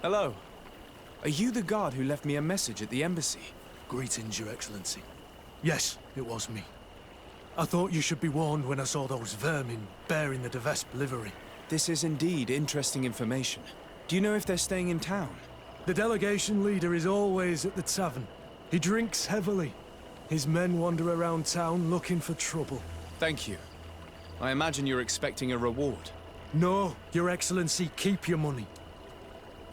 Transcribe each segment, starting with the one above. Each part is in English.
Hello. Are you the guard who left me a message at the embassy? Greetings, Your Excellency. Yes, it was me. I thought you should be warned when I saw those vermin bearing the Vespe livery. This is indeed interesting information. Do you know if they're staying in town? The delegation leader is always at the tavern. He drinks heavily. His men wander around town looking for trouble. Thank you. I imagine you're expecting a reward. No, Your Excellency, keep your money.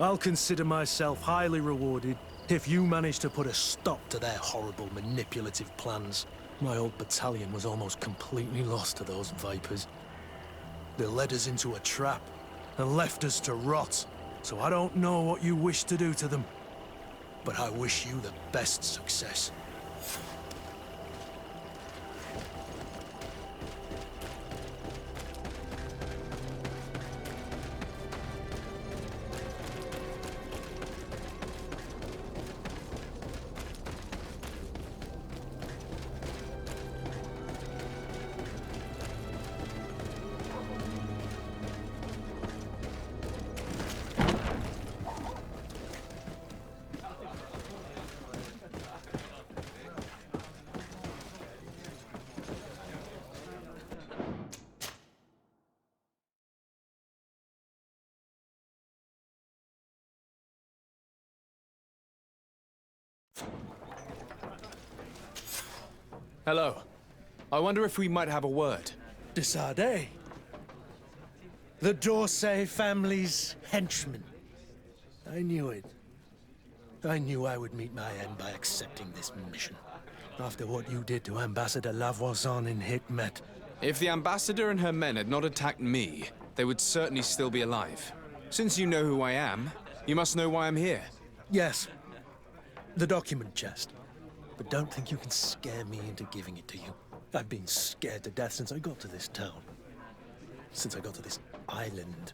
I'll consider myself highly rewarded if you manage to put a stop to their horrible manipulative plans. My old battalion was almost completely lost to those vipers. They led us into a trap and left us to rot, so I don't know what you wish to do to them. But I wish you the best success. Hello. I wonder if we might have a word. Desade. The Dorsey family's henchman. I knew it. I knew I would meet my end by accepting this mission. After what you did to Ambassador Lavoisin in Hikmet. If the ambassador and her men had not attacked me, they would certainly still be alive. Since you know who I am, you must know why I'm here. Yes. The document chest. But don't think you can scare me into giving it to you. I've been scared to death since I got to this town. Since I got to this island.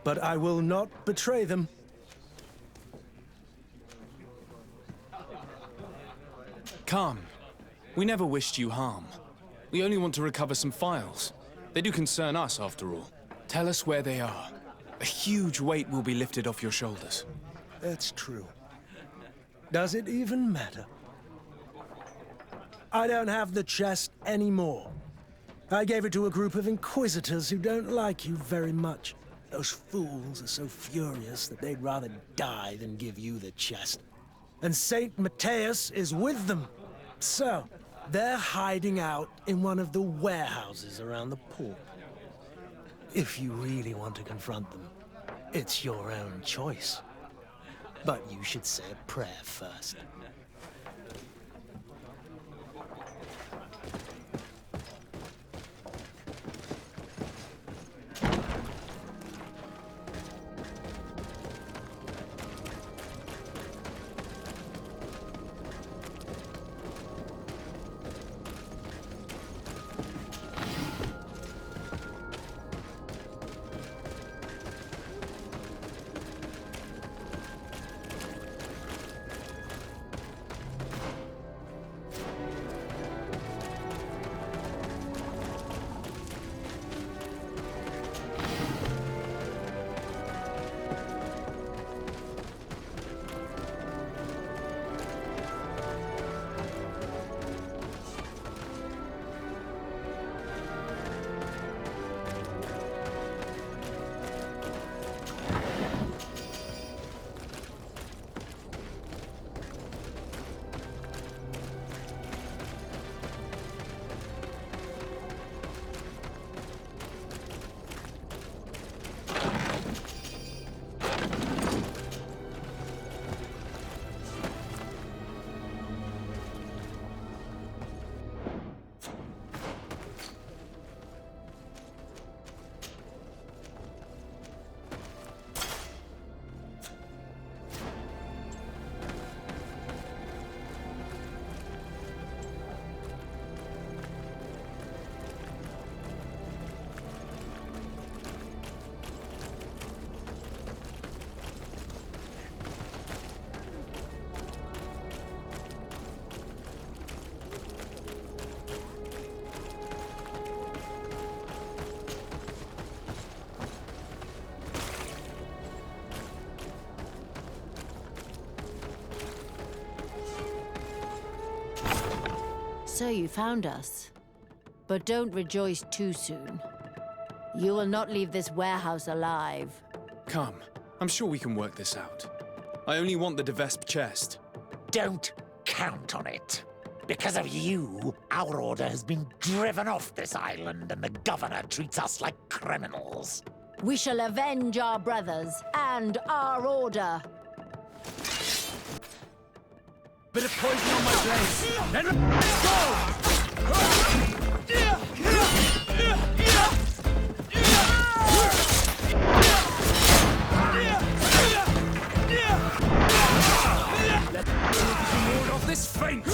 But I will not betray them. Calm. We never wished you harm. We only want to recover some files. They do concern us, after all. Tell us where they are. A huge weight will be lifted off your shoulders. That's true. Does it even matter? I don't have the chest anymore. I gave it to a group of inquisitors who don't like you very much. Those fools are so furious that they'd rather die than give you the chest. And Saint Matthias is with them. So, they're hiding out in one of the warehouses around the port. If you really want to confront them, it's your own choice. But you should say a prayer first. So you found us. But don't rejoice too soon. You will not leave this warehouse alive. Come. I'm sure we can work this out. I only want the Vespe chest. Don't count on it. Because of you, our order has been driven off this island and the governor treats us like criminals. We shall avenge our brothers and our order. Bit of poison on my blade. Then let's go! Let's ward off this feint!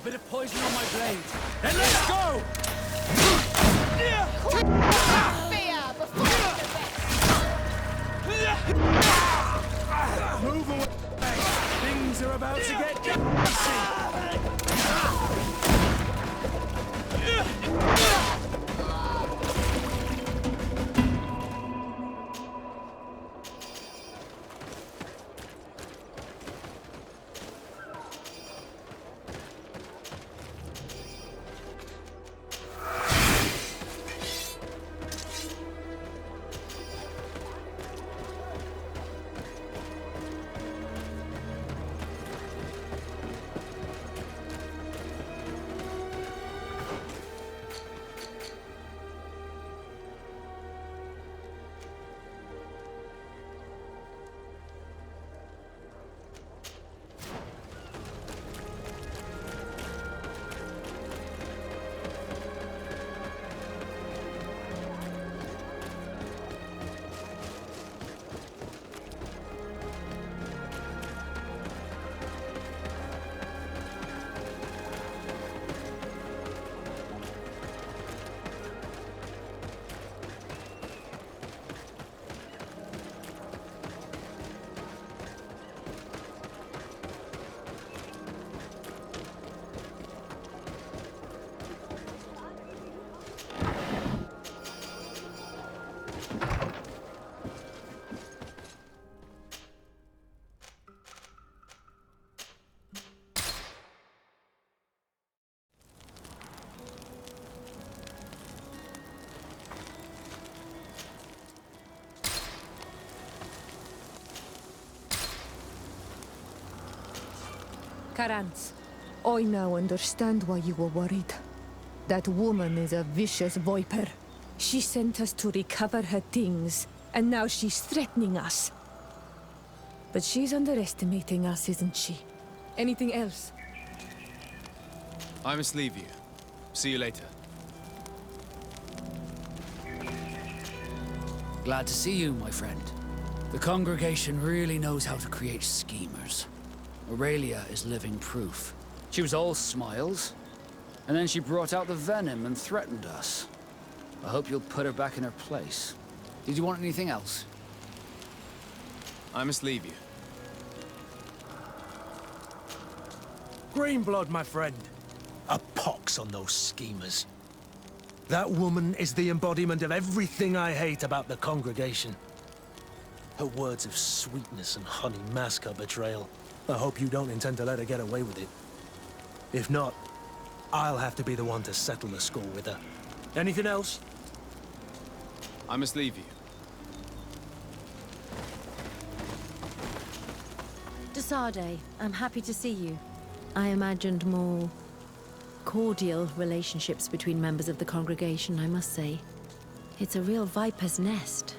Bit of poison on my blade. Then let's go! Fear before the Move away! Things are about to get dicey! Karans, I now understand why you were worried. That woman is a vicious viper. She sent us to recover her things, and now she's threatening us. But she's underestimating us, isn't she? Anything else? I must leave you. See you later. Glad to see you, my friend. The congregation really knows how to create schemers. Aurelia is living proof. She was all smiles, and then she brought out the venom and threatened us. I hope you'll put her back in her place. Did you want anything else? I must leave you. Greenblood, my friend. A pox on those schemers. That woman is the embodiment of everything I hate about the congregation. Her words of sweetness and honey mask her betrayal. I hope you don't intend to let her get away with it. If not, I'll have to be the one to settle the score with her. Anything else? I must leave you. Desade, I'm happy to see you. I imagined more cordial relationships between members of the congregation, I must say. It's a real viper's nest.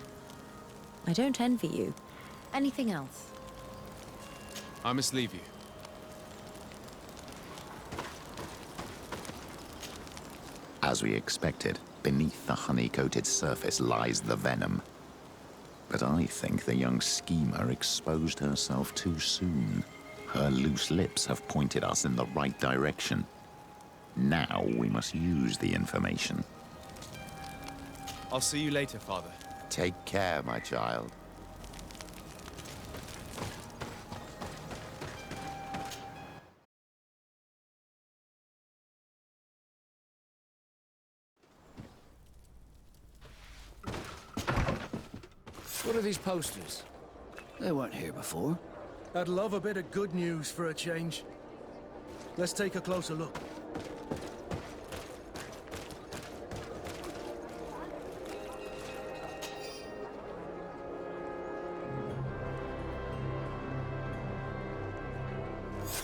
I don't envy you. Anything else? I must leave you. As we expected, beneath the honey-coated surface lies the venom. But I think the young schemer exposed herself too soon. Her loose lips have pointed us in the right direction. Now we must use the information. I'll see you later, Father. Take care, my child. What are these posters? They weren't here before. I'd love a bit of good news for a change. Let's take a closer look.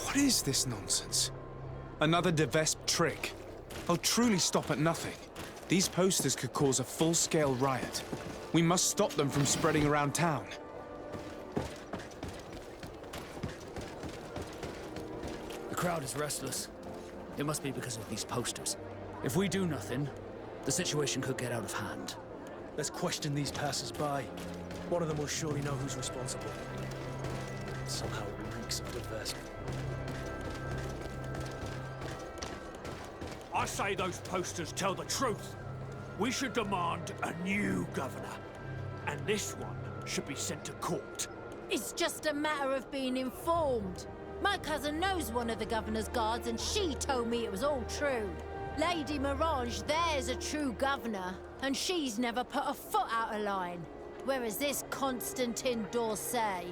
What is this nonsense? Another Vespe trick. I'll truly stop at nothing. These posters could cause a full-scale riot. We must stop them from spreading around town. The crowd is restless. It must be because of these posters. If we do nothing, the situation could get out of hand. Let's question these passers-by. One of them will surely know who's responsible. Somehow it reeks of the Vespe. I say those posters tell the truth. We should demand a new governor. And this one should be sent to court. It's just a matter of being informed. My cousin knows one of the governor's guards, and she told me it was all true. Lady Mirage, there's a true governor, and she's never put a foot out of line. Whereas this Constantin d'Orsay...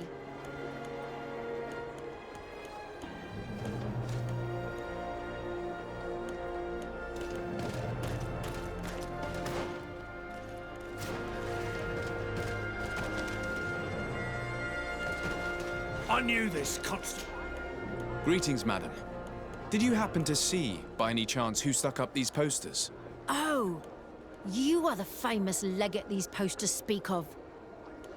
I knew this, Constable. Greetings, madam. Did you happen to see, by any chance, who stuck up these posters? Oh, you are the famous legate these posters speak of.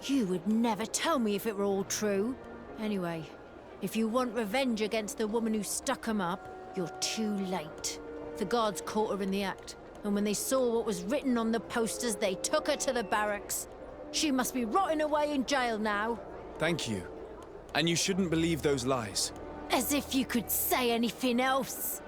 You would never tell me if it were all true. Anyway, if you want revenge against the woman who stuck 'em up, you're too late. The guards caught her in the act, and when they saw what was written on the posters, they took her to the barracks. She must be rotting away in jail now. Thank you. And you shouldn't believe those lies. As if you could say anything else.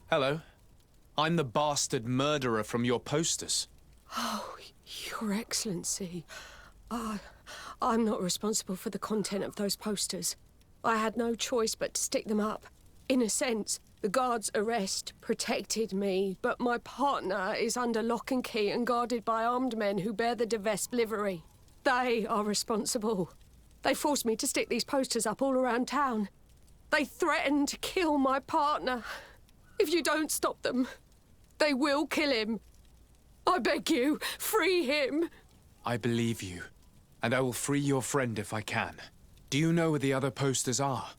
Hello. I'm the bastard murderer from your posters. Oh, Your Excellency. I'm not responsible for the content of those posters. I had no choice but to stick them up. In a sense, the guard's arrest protected me, but my partner is under lock and key and guarded by armed men who bear the Vespe livery. They are responsible. They forced me to stick these posters up all around town. They threatened to kill my partner. If you don't stop them, they will kill him. I beg you, free him. I believe you, and I will free your friend if I can. Do you know where the other posters are?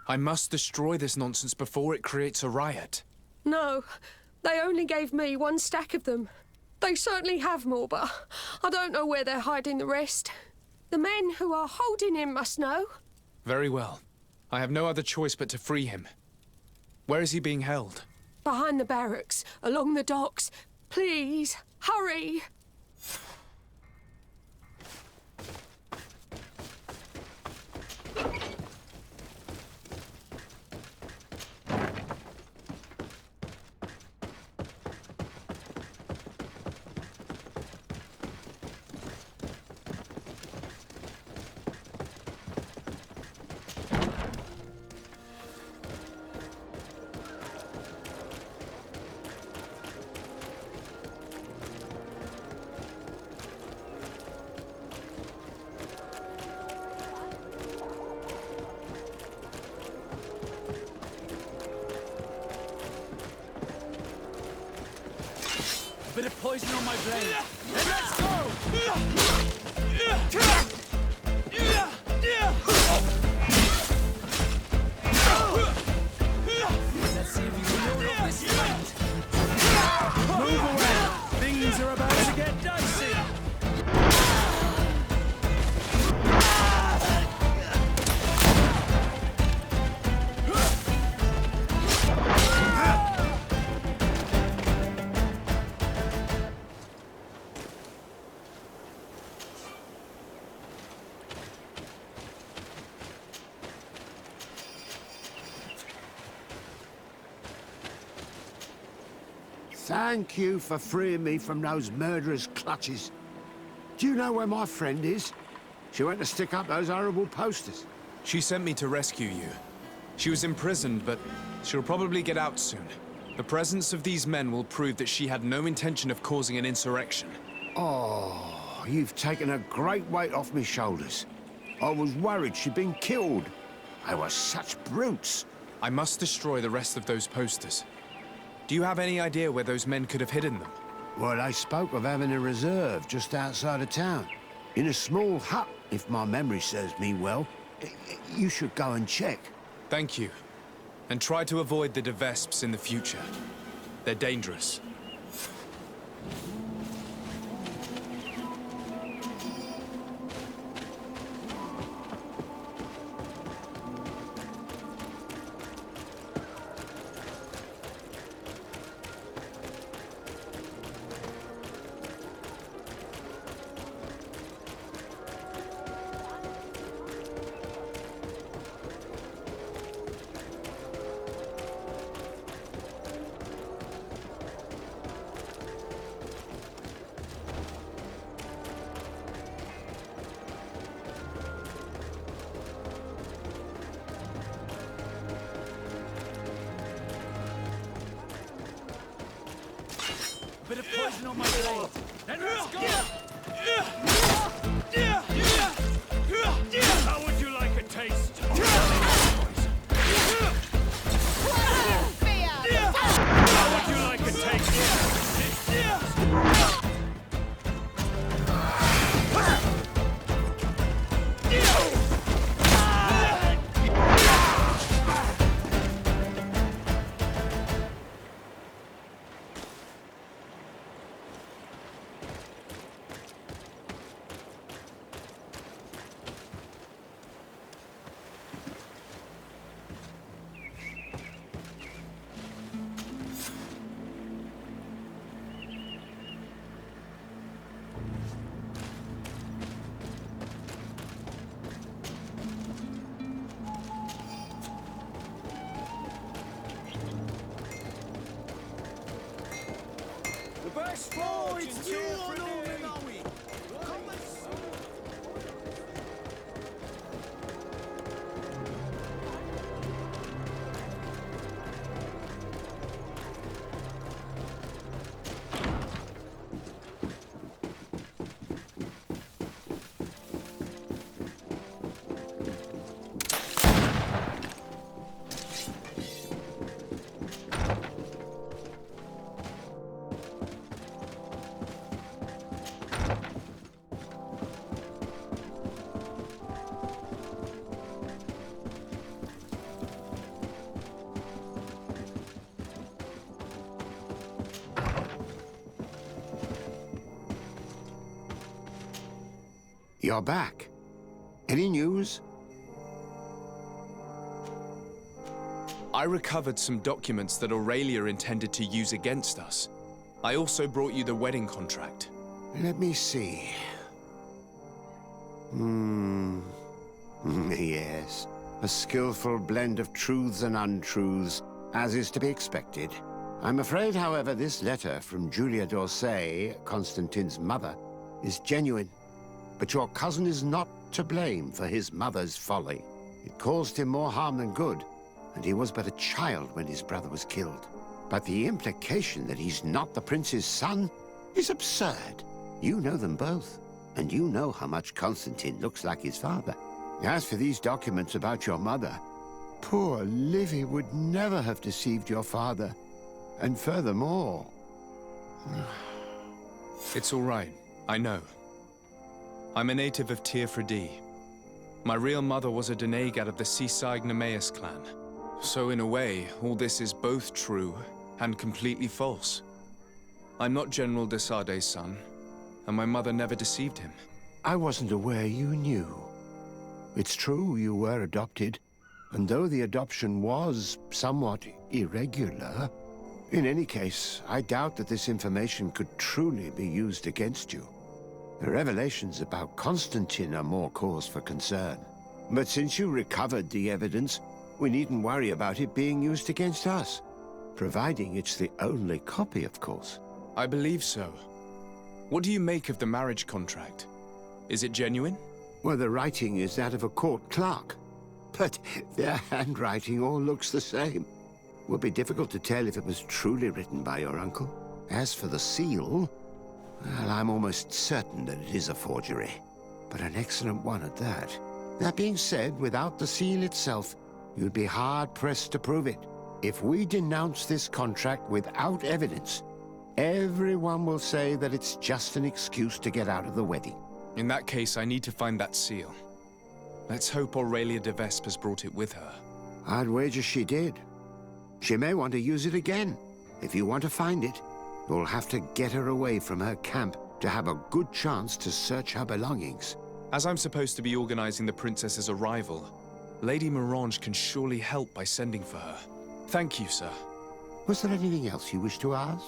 I must destroy this nonsense before it creates a riot. No, they only gave me one stack of them. They certainly have more, but I don't know where they're hiding the rest. The men who are holding him must know. Very well. I have no other choice but to free him. Where is he being held? Behind the barracks, along the docks. Please, hurry! A bit of poison on my blade. And let's go! Let's see if you can load up this fight. Move around. Things are about to get dicey. Thank you for freeing me from those murderers' clutches. Do you know where my friend is? She went to stick up those horrible posters. She sent me to rescue you. She was imprisoned, but she'll probably get out soon. The presence of these men will prove that she had no intention of causing an insurrection. Oh, you've taken a great weight off my shoulders. I was worried she'd been killed. They were such brutes. I must destroy the rest of those posters. Do you have any idea where those men could have hidden them? Well, they spoke of having a reserve just outside of town. In a small hut, if my memory serves me well. You should go and check. Thank you. And try to avoid the Vesps in the future. They're dangerous. Bit of poison on my blade. Then let's go! How would you like a taste? Fear! How would you like a taste? You're back. Any news? I recovered some documents that Aurelia intended to use against us. I also brought you the wedding contract. Let me see. Yes. A skillful blend of truths and untruths, as is to be expected. I'm afraid, however, this letter from Julia d'Orsay, Constantine's mother, is genuine. But your cousin is not to blame for his mother's folly. It caused him more harm than good, and he was but a child when his brother was killed. But the implication that he's not the prince's son is absurd. You know them both, and you know how much Constantine looks like his father. As for these documents about your mother, poor Livy would never have deceived your father. And furthermore... It's all right. I know. I'm a native of Tir-Fredie. My real mother was a Deneg of the seaside Nemeus clan. So in a way, all this is both true and completely false. I'm not General de Sarde's son, and my mother never deceived him. I wasn't aware you knew. It's true you were adopted, and though the adoption was somewhat irregular, in any case, I doubt that this information could truly be used against you. The revelations about Constantine are more cause for concern. But since you recovered the evidence, we needn't worry about it being used against us. Providing it's the only copy, of course. I believe so. What do you make of the marriage contract? Is it genuine? Well, the writing is that of a court clerk. But their handwriting all looks the same. It would be difficult to tell if it was truly written by your uncle. As for the seal, well, I'm almost certain that it is a forgery. But an excellent one at that. That being said, without the seal itself, you'd be hard-pressed to prove it. If we denounce this contract without evidence, everyone will say that it's just an excuse to get out of the wedding. In that case, I need to find that seal. Let's hope Aurelia de Vespe has brought it with her. I'd wager she did. She may want to use it again. If you want to find it, you'll have to get her away from her camp to have a good chance to search her belongings. As I'm supposed to be organizing the princess's arrival, Lady Morange can surely help by sending for her. Thank you, sir. Was there anything else you wish to ask?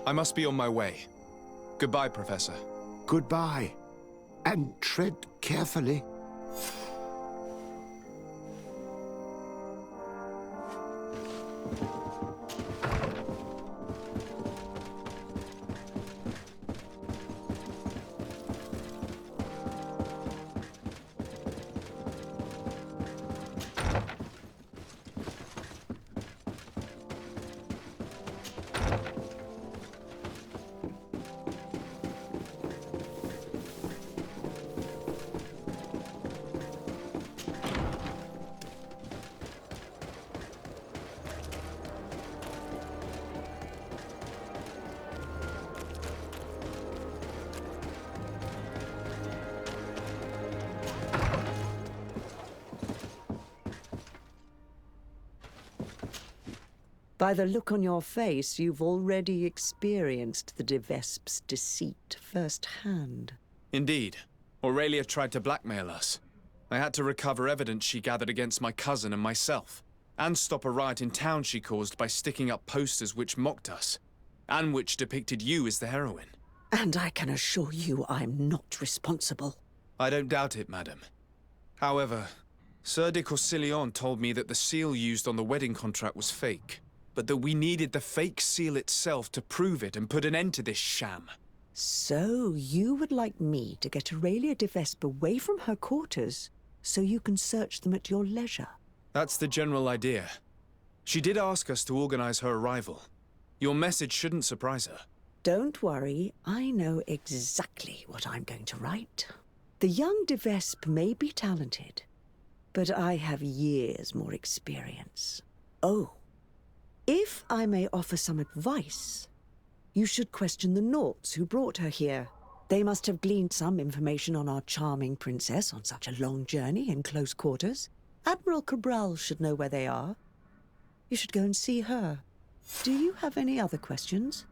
I must be on my way. Goodbye, Professor. Goodbye. And tread carefully. By the look on your face, you've already experienced the de Vespe's deceit firsthand. Indeed. Aurelia tried to blackmail us. I had to recover evidence she gathered against my cousin and myself, and stop a riot in town she caused by sticking up posters which mocked us, and which depicted you as the heroine. And I can assure you I'm not responsible. I don't doubt it, madam. However, Sir de Corsillon told me that the seal used on the wedding contract was fake, but that we needed the fake seal itself to prove it and put an end to this sham. So you would like me to get Aurelia de Vespe away from her quarters so you can search them at your leisure? That's the general idea. She did ask us to organize her arrival. Your message shouldn't surprise her. Don't worry, I know exactly what I'm going to write. The young de Vespe may be talented, but I have years more experience. Oh, if I may offer some advice, you should question the Nauts who brought her here. They must have gleaned some information on our charming princess on such a long journey in close quarters. Admiral Cabral should know where they are. You should go and see her. Do you have any other questions?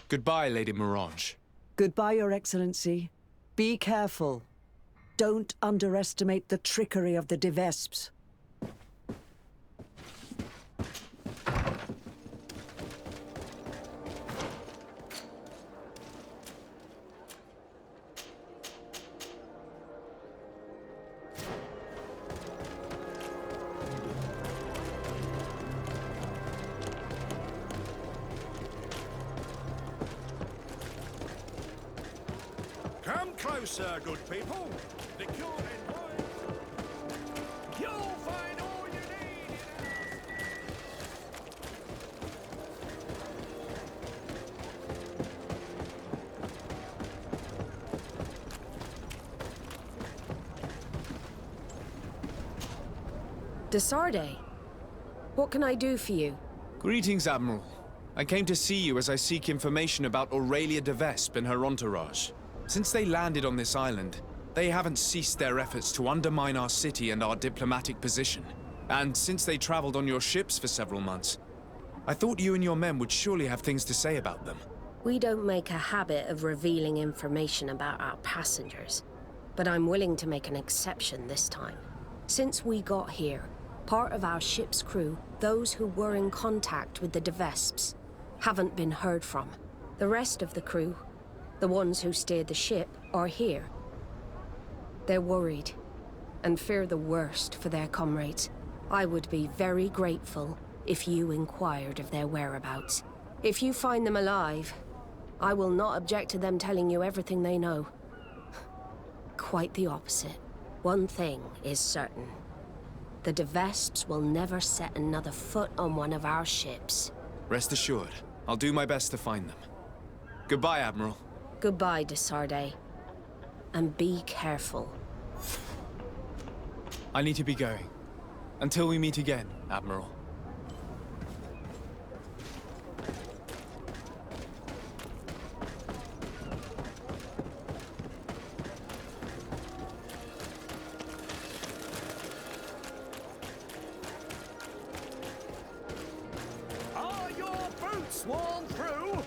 Goodbye, Lady Morange. Goodbye, Your Excellency. Be careful. Don't underestimate the trickery of the de Vespes. Come closer, good people. The cure in mind. You'll find all you need in our... Desarde, what can I do for you? Greetings, Admiral. I came to see you as I seek information about Aurelia de Vespe and her entourage. Since they landed on this island, they haven't ceased their efforts to undermine our city and our diplomatic position. And since they traveled on your ships for several months, I thought you and your men would surely have things to say about them. We don't make a habit of revealing information about our passengers, but I'm willing to make an exception this time. Since we got here, part of our ship's crew, those who were in contact with the de Vespes, haven't been heard from. The rest of the crew, the ones who steered the ship, are here. They're worried and fear the worst for their comrades. I would be very grateful if you inquired of their whereabouts. If you find them alive, I will not object to them telling you everything they know. Quite the opposite. One thing is certain. The de Vespes will never set another foot on one of our ships. Rest assured, I'll do my best to find them. Goodbye, Admiral. Goodbye, Desarde. And be careful. I need to be going. Until we meet again, Admiral. Are your boots worn through?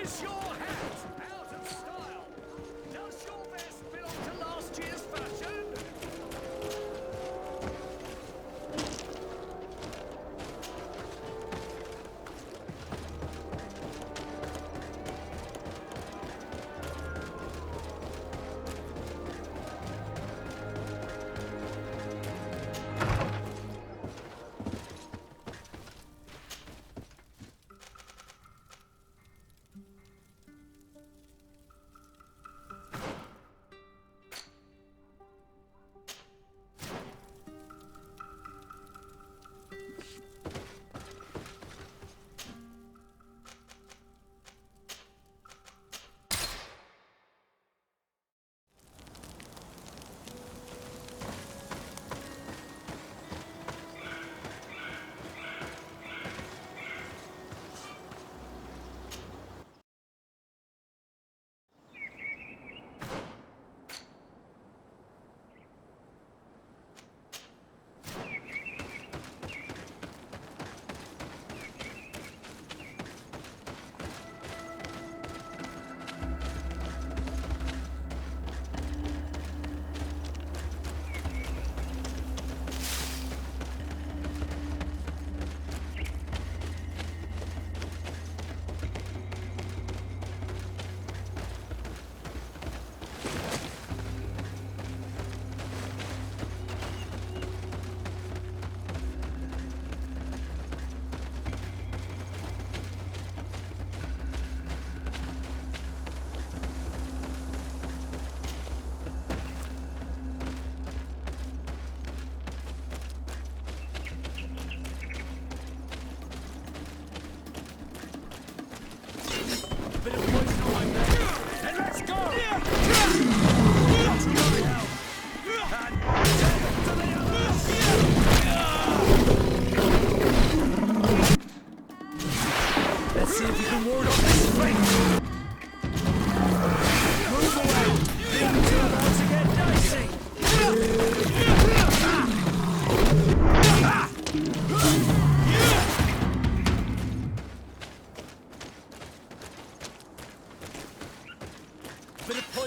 Is your hat out of style? Does your vest belong to last year's fashion?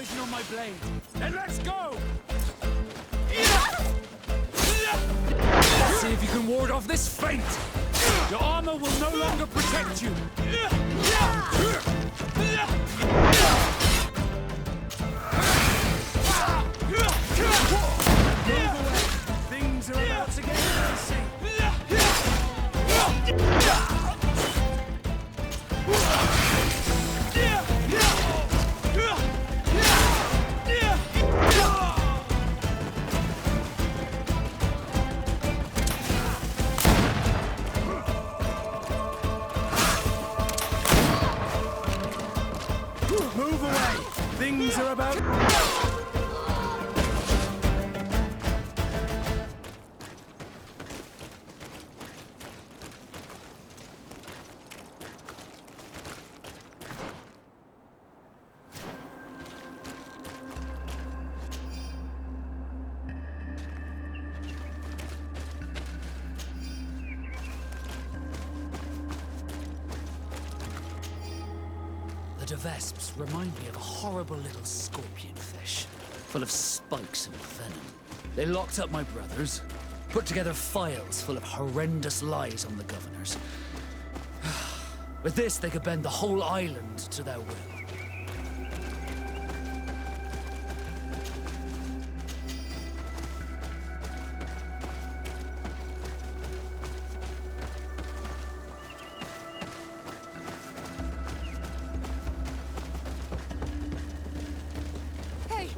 poison on my blade. Then let's go! Let's see if you can ward off this fate. Your armor will no longer protect you. Move away. Things are about to get messy. Move away! Things are about... The Vesps remind me of a horrible little scorpion fish, full of spikes and venom. They locked up my brothers, put together files full of horrendous lies on the governors. With this, they could bend the whole island to their will. Hey,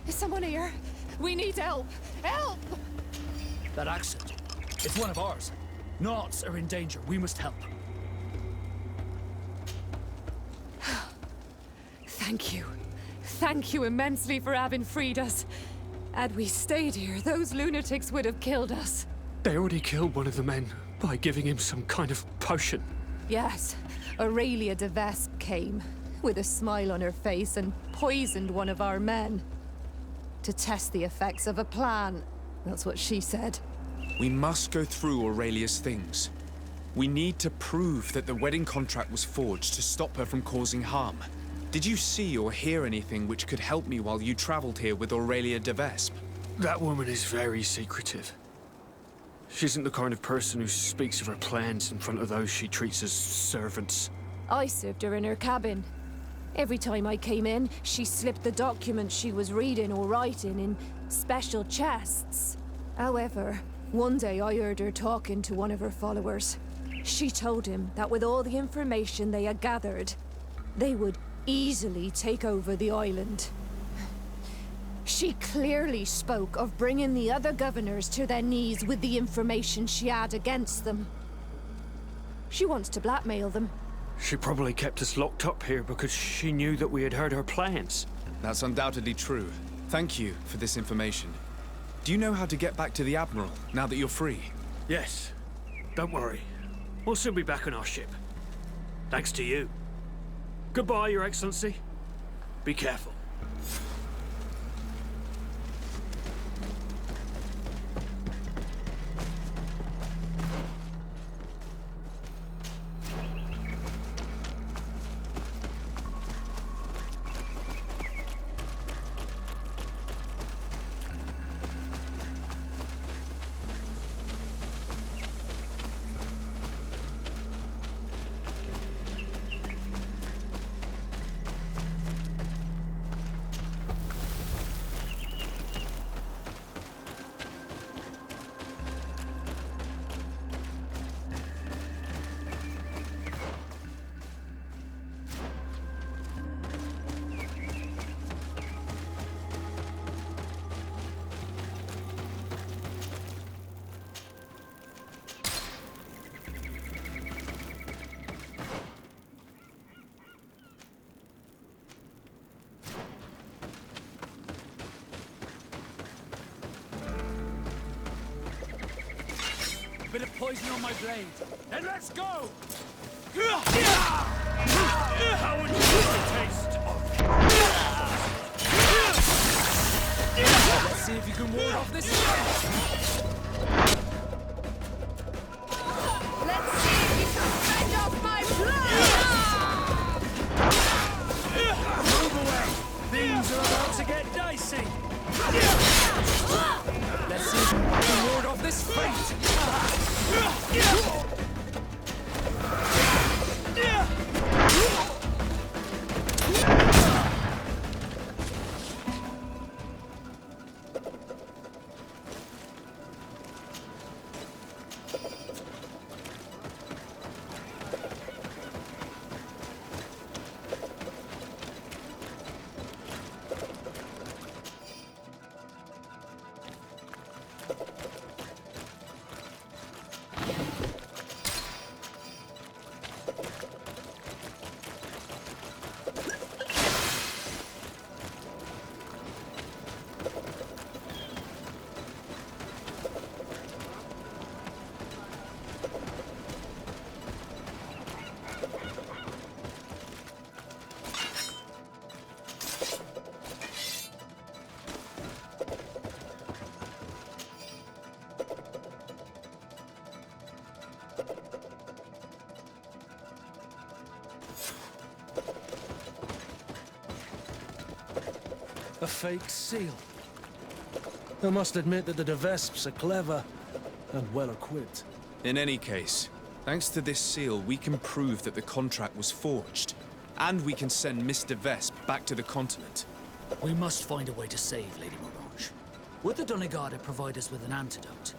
is someone here? We need help. Help! That accent, it's one of ours. Knots are in danger. We must help. Thank you. Thank you immensely for having freed us. Had we stayed here, those lunatics would have killed us. They already killed one of the men by giving him some kind of potion. Yes, Aurelia de Vespe came, with a smile on her face, and poisoned one of our men. To test the effects of a plan. That's what she said. We must go through Aurelia's things. We need to prove that the wedding contract was forged to stop her from causing harm. Did you see or hear anything which could help me while you traveled here with Aurelia de Vespe? That woman is very secretive. She isn't the kind of person who speaks of her plans in front of those she treats as servants. I served her in her cabin. Every time I came in, she slipped the documents she was reading or writing in special chests. However, one day I heard her talking to one of her followers. She told him that with all the information they had gathered, they would easily take over the island. She clearly spoke of bringing the other governors to their knees with the information she had against them. She wants to blackmail them. She probably kept us locked up here because she knew that we had heard her plans. That's undoubtedly true. Thank you for this information. Do you know how to get back to the Admiral, now that you're free? Yes. Don't worry. We'll soon be back on our ship. Thanks to you. Goodbye, Your Excellency. Be careful. A bit of poison on my blade. Then let's go! How would you like the taste of... Let's see if you can ward off this. Let's see if you can fend off my blood! Move away! Things are about A fake seal. I must admit that the de Vespes are clever and well equipped. In any case, thanks to this seal, we can prove that the contract was forged. And we can send Mr. Vespe back to the continent. We must find a way to save Lady Mirage. Would the Donegada provide us with an antidote?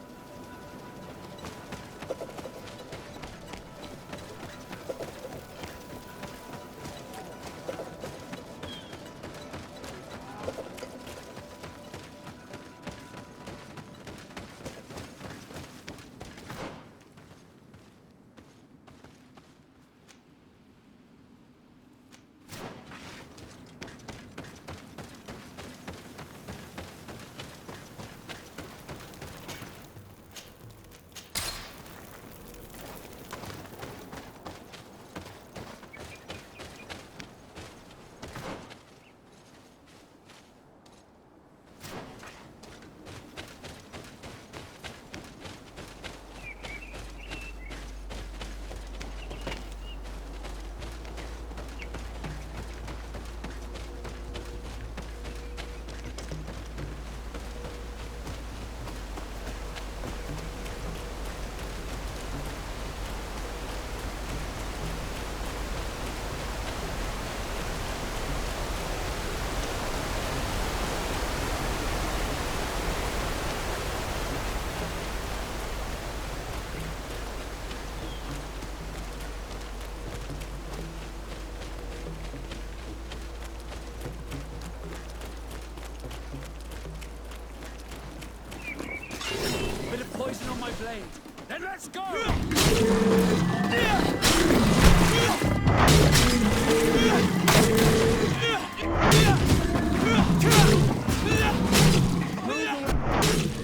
Poison on my blade. Then let's go!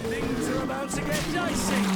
Things are about to get dicey.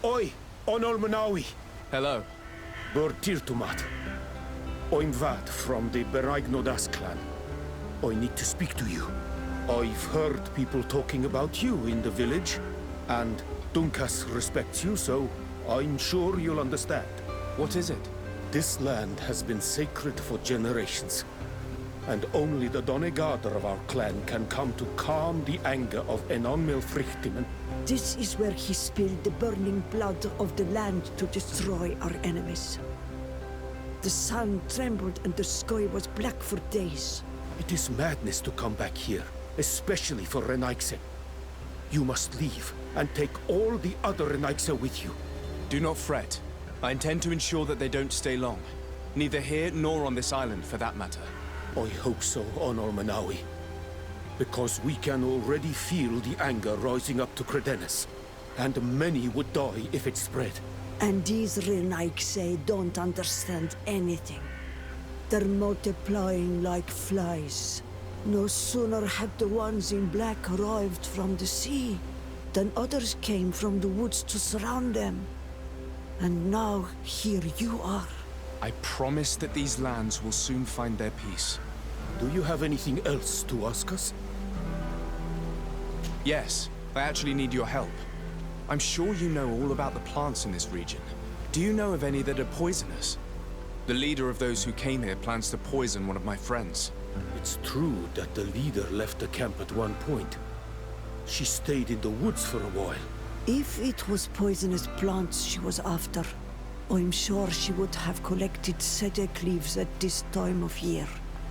Oi, Onol Manawi. Hello. Bur Tirtumat. I'm Vad from the Beragnodas clan. I need to speak to you. I've heard people talking about you in the village, and Dunkas respects you, so I'm sure you'll understand. What is it? This land has been sacred for generations, and only the Donegader of our clan can come to calm the anger of Enonmil Frichtimen. This is where he spilled the burning blood of the land to destroy our enemies. The sun trembled and the sky was black for days. It is madness to come back here, especially for Renaigse. You must leave and take all the other Renaigse with you. Do not fret. I intend to ensure that they don't stay long. Neither here nor on this island, for that matter. I hope so, Onol Manawi. Because we can already feel the anger rising up to Credennis. And many would die if it spread. And these Renaigse don't understand anything. They're multiplying like flies. No sooner had the ones in black arrived from the sea than others came from the woods to surround them. And now here you are. I promise that these lands will soon find their peace. Do you have anything else to ask us? Yes, I actually need your help. I'm sure you know all about the plants in this region. Do you know of any that are poisonous? The leader of those who came here plans to poison one of my friends. It's true that the leader left the camp at one point. She stayed in the woods for a while. If it was poisonous plants she was after, I'm sure she would have collected sedek leaves at this time of year.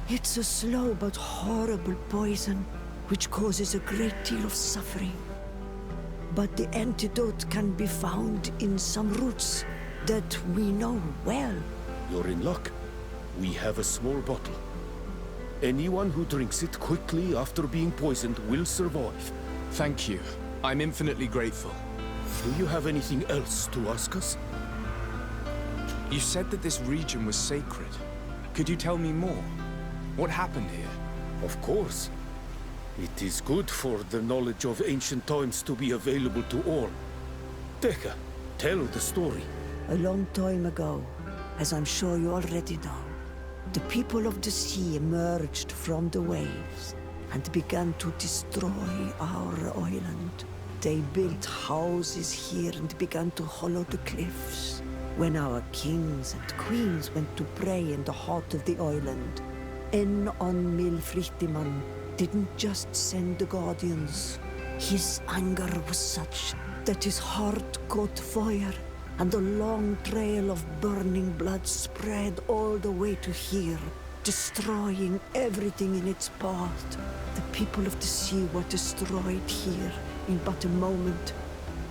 It's a slow but horrible poison, which causes a great deal of suffering. But the antidote can be found in some roots that we know well. You're in luck. We have a small bottle. Anyone who drinks it quickly after being poisoned will survive. Thank you. I'm infinitely grateful. Do you have anything else to ask us? You said that this region was sacred. Could you tell me more? What happened here? Of course. It is good for the knowledge of ancient times to be available to all. Teka, tell the story. A long time ago, as I'm sure you already know, the people of the sea emerged from the waves and began to destroy our island. They built houses here and began to hollow the cliffs. When our kings and queens went to pray in the heart of the island, Enonmil Frichtiman didn't just send the guardians. His anger was such that his heart caught fire, and a long trail of burning blood spread all the way to here, destroying everything in its path. The people of the sea were destroyed here in but a moment,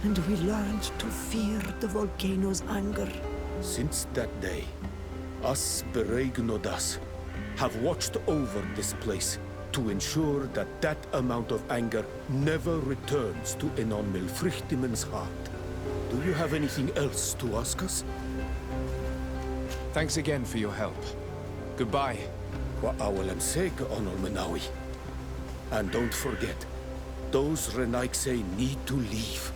and we learned to fear the volcano's anger. Since that day, us Beregnodas have watched over this place to ensure that that amount of anger never returns to Enonmil Frichtimen's heart. Do you have anything else to ask us? Thanks again for your help. Goodbye. Kwa awalam sega, Onol Manawi. And don't forget, those Renaigse need to leave.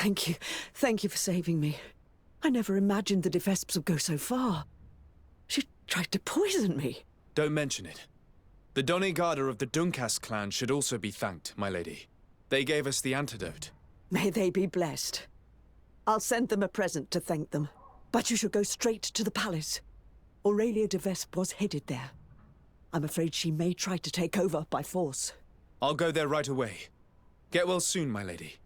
Thank you. Thank you for saving me. I never imagined the de Vespes would go so far. She tried to poison me. Don't mention it. The Donegada of the Dunkas clan should also be thanked, my lady. They gave us the antidote. May they be blessed. I'll send them a present to thank them. But you should go straight to the palace. Aurelia de Vespe was headed there. I'm afraid she may try to take over by force. I'll go there right away. Get well soon, my lady.